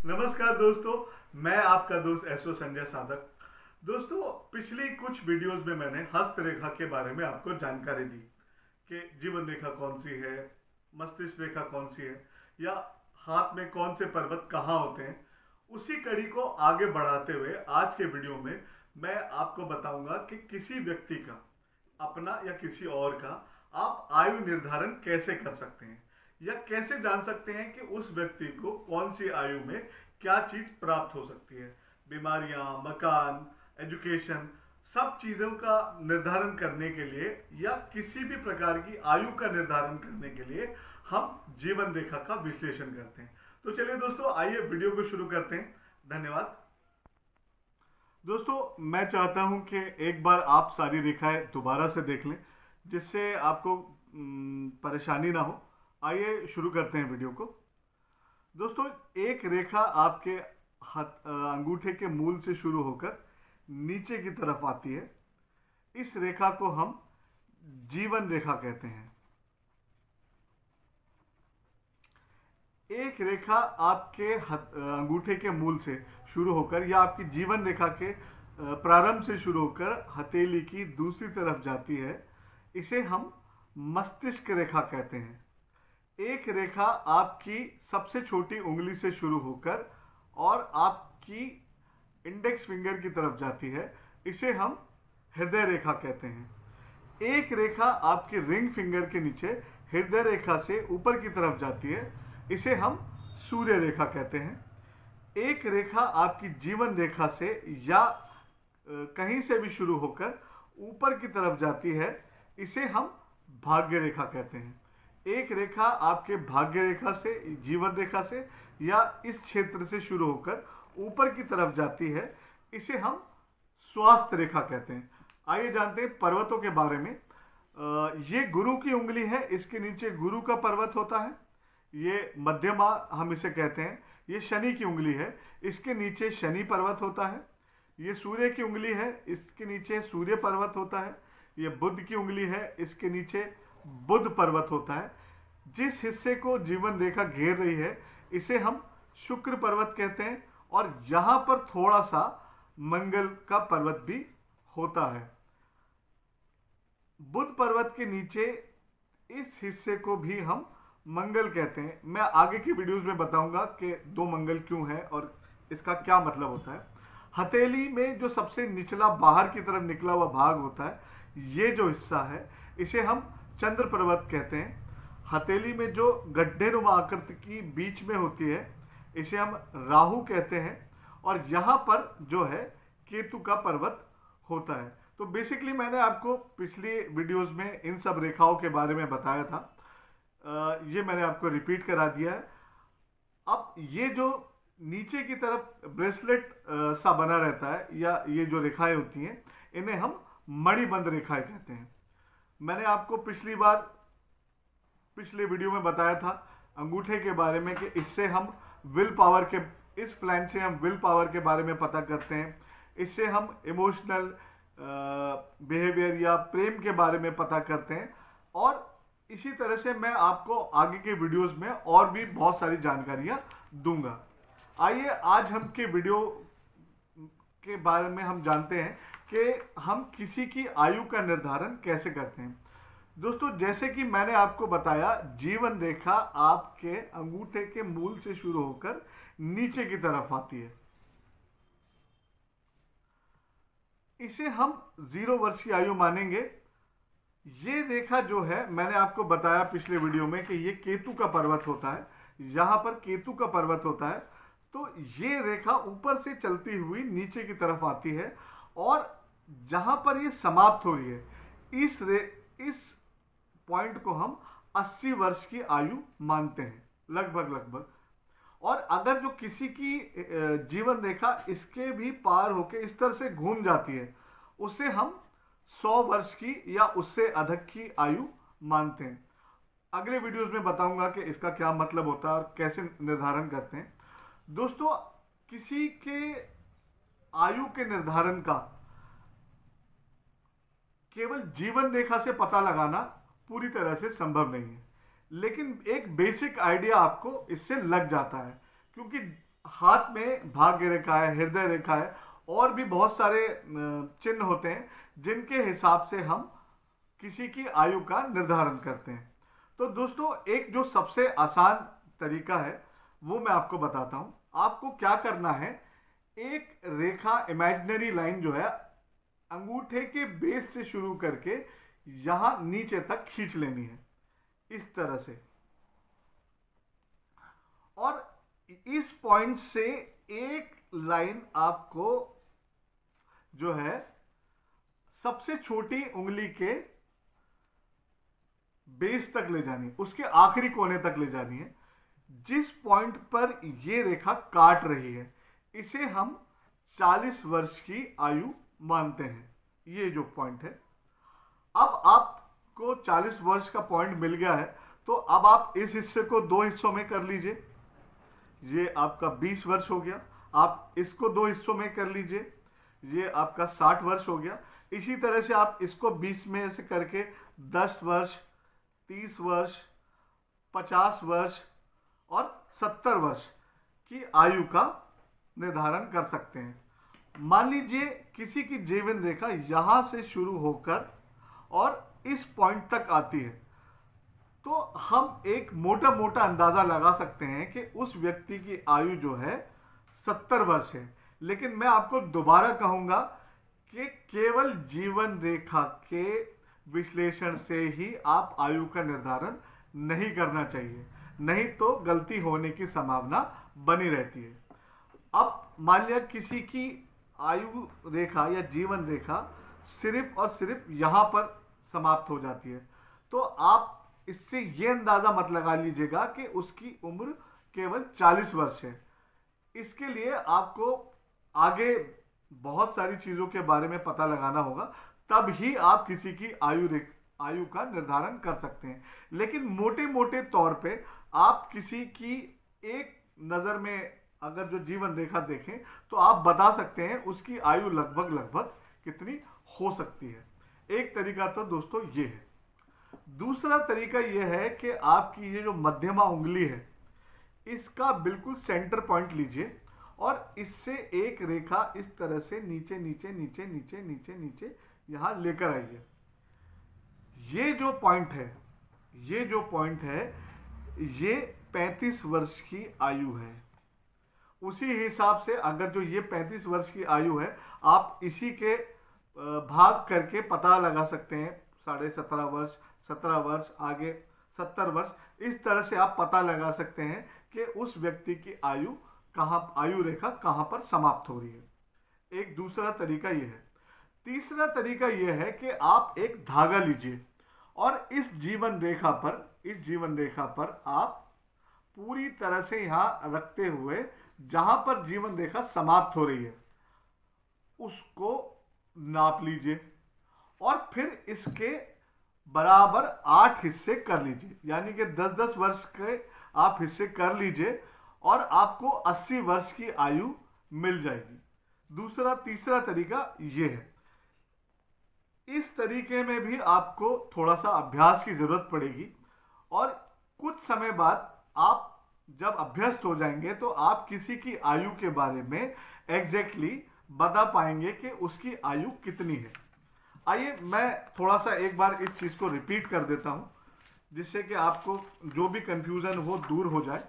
नमस्कार दोस्तों, मैं आपका दोस्त एसओ संजय साधक। दोस्तों, पिछली कुछ वीडियोस में मैंने हस्तरेखा के बारे में आपको जानकारी दी कि जीवन रेखा कौन सी है, मस्तिष्क रेखा कौन सी है, या हाथ में कौन से पर्वत कहाँ होते हैं। उसी कड़ी को आगे बढ़ाते हुए आज के वीडियो में मैं आपको बताऊंगा कि किसी व्यक्ति का, अपना या किसी और का, आप आयु निर्धारण कैसे कर सकते हैं या कैसे जान सकते हैं कि उस व्यक्ति को कौन सी आयु में क्या चीज प्राप्त हो सकती है। बीमारियां, मकान, एजुकेशन, सब चीजों का निर्धारण करने के लिए या किसी भी प्रकार की आयु का निर्धारण करने के लिए हम जीवन रेखा का विश्लेषण करते हैं। तो चलिए दोस्तों, आइए वीडियो को शुरू करते हैं। धन्यवाद। दोस्तों, मैं चाहता हूं कि एक बार आप सारी रेखाएं दोबारा से देख लें, जिससे आपको परेशानी ना हो। आइए शुरू करते हैं वीडियो को। दोस्तों, एक रेखा आपके अंगूठे के मूल से शुरू होकर नीचे की तरफ आती है। इस रेखा को हम जीवन रेखा कहते हैं। एक रेखा आपके अंगूठे के मूल से शुरू होकर या आपकी जीवन रेखा के प्रारंभ से शुरू होकर हथेली की दूसरी तरफ जाती है। इसे हम मस्तिष्क रेखा कहते हैं। एक रेखा आपकी सबसे छोटी उंगली से शुरू होकर और आपकी इंडेक्स फिंगर की तरफ जाती है। इसे हम हृदय रेखा कहते हैं। एक रेखा आपके रिंग फिंगर के नीचे हृदय रेखा से ऊपर की तरफ जाती है। इसे हम सूर्य रेखा कहते हैं। एक रेखा आपकी जीवन रेखा से या कहीं से भी शुरू होकर ऊपर की तरफ जाती है। इसे हम भाग्य रेखा कहते हैं। एक रेखा आपके भाग्य रेखा से, जीवन रेखा से या इस क्षेत्र से शुरू होकर ऊपर की तरफ जाती है। इसे हम स्वास्थ्य रेखा कहते हैं। आइए जानते हैं पर्वतों के बारे में। ये गुरु की उंगली है, इसके नीचे गुरु का पर्वत होता है। ये मध्यमा हम इसे कहते हैं। ये शनि की उंगली है, इसके नीचे शनि पर्वत होता है। ये सूर्य की उंगली है, इसके नीचे सूर्य पर्वत होता है। ये बुध की उंगली है, इसके नीचे बुध पर्वत होता है। जिस हिस्से को जीवन रेखा घेर रही है इसे हम शुक्र पर्वत कहते हैं, और यहां पर थोड़ा सा मंगल का पर्वत भी होता है। बुध पर्वत के नीचे इस हिस्से को भी हम मंगल कहते हैं। मैं आगे की वीडियोस में बताऊंगा कि दो मंगल क्यों है और इसका क्या मतलब होता है। हथेली में जो सबसे निचला बाहर की तरफ निकला हुआ भाग होता है, ये जो हिस्सा है इसे हम चंद्र पर्वत कहते हैं। हथेली में जो गड्ढेनुमा आकृति की बीच में होती है इसे हम राहु कहते हैं, और यहाँ पर जो है केतु का पर्वत होता है। तो बेसिकली मैंने आपको पिछली वीडियोस में इन सब रेखाओं के बारे में बताया था। ये मैंने आपको रिपीट करा दिया है। अब ये जो नीचे की तरफ ब्रेसलेट सा बना रहता है या ये जो रेखाएं होती हैं, इन्हें हम मणिबंध रेखाएं कहते हैं। मैंने आपको पिछले वीडियो में बताया था अंगूठे के बारे में कि इससे हम विल पावर के, इस फ्लैंज से हम विल पावर के बारे में पता करते हैं। इससे हम इमोशनल बिहेवियर या प्रेम के बारे में पता करते हैं। और इसी तरह से मैं आपको आगे के वीडियोस में और भी बहुत सारी जानकारियां दूंगा। आइए आज हम के वीडियो के बारे में हम जानते हैं कि हम किसी की आयु का निर्धारण कैसे करते हैं। दोस्तों, जैसे कि मैंने आपको बताया, जीवन रेखा आपके अंगूठे के मूल से शुरू होकर नीचे की तरफ आती है। इसे हम 0 वर्ष की आयु मानेंगे। ये रेखा जो है, मैंने आपको बताया पिछले वीडियो में कि ये केतु का पर्वत होता है। यहां पर केतु का पर्वत होता है। तो ये रेखा ऊपर से चलती हुई नीचे की तरफ आती है, और जहां पर ये समाप्त हो रही है इस पॉइंट को हम 80 वर्ष की आयु मानते हैं, लगभग। और अगर जो किसी की जीवन रेखा इसके भी पार होकर इस तरह से घूम जाती है, उसे हम 100 वर्ष की या उससे अधिक की आयु मानते हैं। अगले वीडियोस में बताऊंगा कि इसका क्या मतलब होता है और कैसे निर्धारण करते हैं। दोस्तों, किसी के आयु के निर्धारण का केवल जीवन रेखा से पता लगाना पूरी तरह से संभव नहीं है, लेकिन एक बेसिक आइडिया आपको इससे लग जाता है, क्योंकि हाथ में भाग्य रेखा है, हृदय रेखा है, और भी बहुत सारे चिन्ह होते हैं जिनके हिसाब से हम किसी की आयु का निर्धारण करते हैं। तो दोस्तों, एक जो सबसे आसान तरीका है वो मैं आपको बताता हूं। आपको क्या करना है, एक रेखा, इमेजिनरी लाइन जो है, अंगूठे के बेस से शुरू करके यहां नीचे तक खींच लेनी है, इस तरह से। और इस पॉइंट से एक लाइन आपको जो है सबसे छोटी उंगली के बेस तक ले जानी है, उसके आखिरी कोने तक ले जानी है। जिस पॉइंट पर यह रेखा काट रही है, इसे हम 40 वर्ष की आयु मानते हैं। ये जो पॉइंट है, अब आपको 40 वर्ष का पॉइंट मिल गया है, तो अब आप इस हिस्से को दो हिस्सों में कर लीजिए। ये आपका 20 वर्ष हो गया। आप इसको दो हिस्सों में कर लीजिए, ये आपका 60 वर्ष हो गया। इसी तरह से आप इसको 20 में से करके 10 वर्ष, 30 वर्ष, 50 वर्ष और 70 वर्ष की आयु का निर्धारण कर सकते हैं। मान लीजिए किसी की जीवन रेखा यहां से शुरू होकर और इस पॉइंट तक आती है, तो हम एक मोटा मोटा अंदाजा लगा सकते हैं कि उस व्यक्ति की आयु जो है 70 वर्ष है। लेकिन मैं आपको दोबारा कहूंगा कि केवल जीवन रेखा के विश्लेषण से ही आप आयु का निर्धारण नहीं करना चाहिए, नहीं तो गलती होने की संभावना बनी रहती है। अब मान लिया किसी की आयु रेखा या जीवन रेखा सिर्फ और सिर्फ यहां पर समाप्त हो जाती है, तो आप इससे यह अंदाजा मत लगा लीजिएगा कि उसकी उम्र केवल 40 वर्ष है। इसके लिए आपको आगे बहुत सारी चीजों के बारे में पता लगाना होगा, तब ही आप किसी की आयु का निर्धारण कर सकते हैं। लेकिन मोटे मोटे तौर पे आप किसी की एक नजर में अगर जो जीवन रेखा देखें, तो आप बता सकते हैं उसकी आयु लगभग कितनी हो सकती है। एक तरीका तो दोस्तों ये है। दूसरा तरीका यह है कि आपकी ये जो मध्यमा उंगली है, इसका बिल्कुल सेंटर पॉइंट लीजिए और इससे एक रेखा इस तरह से नीचे नीचे नीचे नीचे नीचे नीचे यहां लेकर आइए। ये जो पॉइंट है, ये 35 वर्ष की आयु है। उसी हिसाब से अगर जो ये 35 वर्ष की आयु है, आप इसी के भाग करके पता लगा सकते हैं। 17.5 वर्ष, 17 वर्ष, आगे 70 वर्ष, इस तरह से आप पता लगा सकते हैं कि उस व्यक्ति की आयु रेखा कहां पर समाप्त हो रही है। एक दूसरा तरीका यह है। तीसरा तरीका यह है कि आप एक धागा लीजिए और इस जीवन रेखा पर आप पूरी तरह से यहां रखते हुए जहां पर जीवन रेखा समाप्त हो रही है उसको नाप लीजिए और फिर इसके बराबर 8 हिस्से कर लीजिए, यानी कि 10-10 वर्ष के आप हिस्से कर लीजिए और आपको 80 वर्ष की आयु मिल जाएगी। तीसरा तरीका यह है। इस तरीके में भी आपको थोड़ा सा अभ्यास की जरूरत पड़ेगी और कुछ समय बाद आप जब अभ्यस्त हो जाएंगे तो आप किसी की आयु के बारे में एग्जैक्टली बता पाएंगे कि उसकी आयु कितनी है। आइए मैं थोड़ा सा एक बार इस चीज को रिपीट कर देता हूं, जिससे कि आपको जो भी कंफ्यूजन हो दूर हो जाए।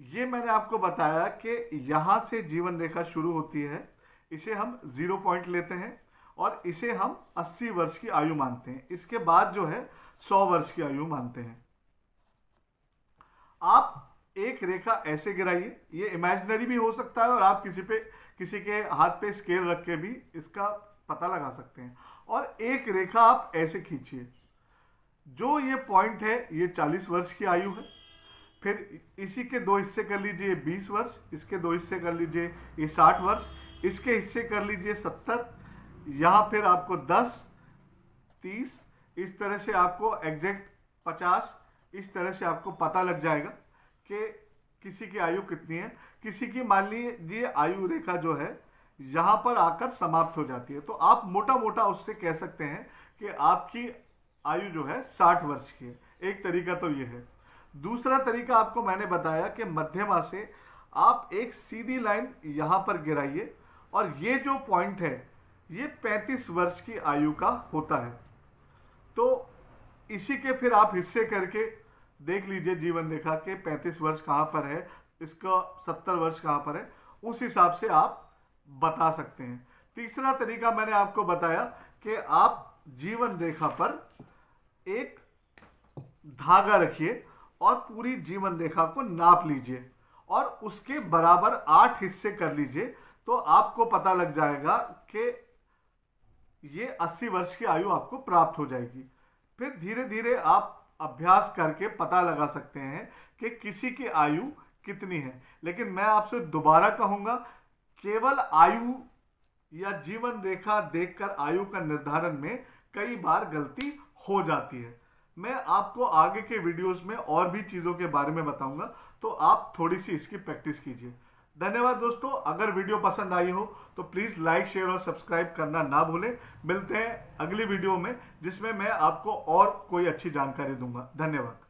ये मैंने आपको बताया कि यहां से जीवन रेखा शुरू होती है, इसे हम 0 पॉइंट लेते हैं और इसे हम 80 वर्ष की आयु मानते हैं। इसके बाद जो है 100 वर्ष की आयु मानते हैं। आप एक रेखा ऐसे गिराइए, ये इमेजिनरी भी हो सकता है और आप किसी के हाथ पे स्केल रख के भी इसका पता लगा सकते हैं। और एक रेखा आप ऐसे खींचिए, जो ये पॉइंट है ये 40 वर्ष की आयु है। फिर इसी के दो हिस्से कर लीजिए 20 वर्ष, इसके दो हिस्से कर लीजिए ये 60 वर्ष, इसके हिस्से कर लीजिए 70, यहां फिर आपको 10, 30, इस तरह से आपको एग्जैक्ट 50, इस तरह से आपको पता लग जाएगा कि किसी की आयु कितनी है। किसी की मान लीजिए आयु रेखा जो है यहां पर आकर समाप्त हो जाती है, तो आप मोटा मोटा उससे कह सकते हैं कि आपकी आयु जो है 60 वर्ष की है। एक तरीका तो ये है। दूसरा तरीका आपको मैंने बताया कि मध्यमा से आप एक सीधी लाइन यहाँ पर गिराइए और ये जो पॉइंट है ये 35 वर्ष की आयु का होता है। तो इसी के फिर आप हिस्से करके देख लीजिए जीवन रेखा के 35 वर्ष कहाँ पर है, इसका 70 वर्ष कहाँ पर है, उस हिसाब से आप बता सकते हैं। तीसरा तरीका मैंने आपको बताया कि आप जीवन रेखा पर एक धागा रखिए और पूरी जीवन रेखा को नाप लीजिए और उसके बराबर 8 हिस्से कर लीजिए, तो आपको पता लग जाएगा कि ये 80 वर्ष की आयु आपको प्राप्त हो जाएगी। फिर धीरे धीरे आप अभ्यास करके पता लगा सकते हैं कि किसी की आयु कितनी है। लेकिन मैं आपसे दोबारा कहूंगा, केवल आयु या जीवन रेखा देखकर आयु का निर्धारण में कई बार गलती हो जाती है। मैं आपको आगे के वीडियोस में और भी चीज़ों के बारे में बताऊंगा, तो आप थोड़ी सी इसकी प्रैक्टिस कीजिए। धन्यवाद दोस्तों। अगर वीडियो पसंद आई हो तो प्लीज़ लाइक, शेयर और सब्सक्राइब करना ना भूलें। मिलते हैं अगली वीडियो में, जिसमें मैं आपको और कोई अच्छी जानकारी दूंगा। धन्यवाद।